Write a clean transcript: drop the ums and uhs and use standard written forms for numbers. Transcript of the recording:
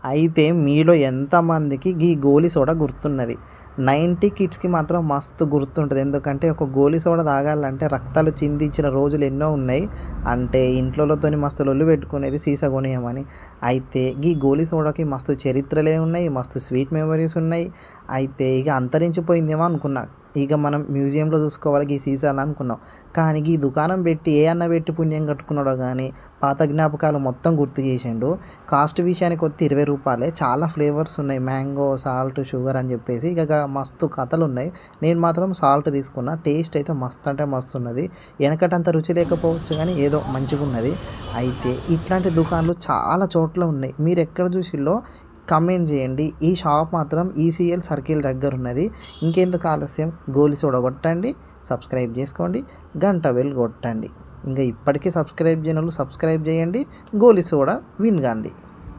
అయితే మీలో ఎంతమందికి గీ గోలీ సోడా గుర్తున్నది? 90 కిడ్స్‌కి మాత్రం మస్తు గుర్తుంటది. ఎందుకంటే ఒక గోలీ సోడా తాగాలంటే రక్తాలు చిందించిన రోజులు ఎన్నో ఉన్నాయి. అంటే ఇంట్లోలతోని మస్తు లొల్లి పెట్టుకునేది సీసా కొనియమని. అయితే గీ గోలీ సోడాకి మస్తు చరిత్రలే ఉన్నాయి. మస్తు స్వీట్ మెమోరీస్ ఉన్నాయి. అయితే ఇక అంతరించిపోయిందేమో అనుకున్నా. ఇక మనం మ్యూజియంలో చూసుకోవాలి గీ సీసాలు అనుకున్నాం. కానీ గీ దుకాణం పెట్టి ఏ అన్న పెట్టి పుణ్యం కట్టుకున్నాడో గానీ పాత జ్ఞాపకాలు మొత్తం గుర్తు చేసిండు. కాస్ట్ విషయానికొత్తే రూ. 20. చాలా ఫ్లేవర్స్ ఉన్నాయి. మ్యాంగో, సాల్ట్, షుగర్ అని చెప్పేసి ఇక మస్తు కథలున్నాయి. నేను మాత్రం సాల్ట్ తీసుకున్నా. టేస్ట్ అయితే మస్తు అంటే మస్తున్నది. ఎనకటంత రుచి లేకపోవచ్చు కానీ ఏదో మంచిగున్నది. అయితే ఇట్లాంటి దుకాణాలు చాలా చోట్ల ఉన్నాయి. మీరెక్కడ చూసిల్లో కామెంట్ చేయండి. ఈ షాప్ మాత్రం ఈసీఎల్ సర్కిల్ దగ్గరున్నది. ఇంకెందుకు ఆలస్యం, గోలి సోడా కొట్టండి, సబ్స్క్రైబ్ చేసుకోండి, గంట బెల్ కొట్టండి. ఇంకా ఇప్పటికీ సబ్స్క్రైబ్ చేయనోళ్ళు సబ్స్క్రైబ్ చేయండి. గోలి సోడా విన్ గాండి.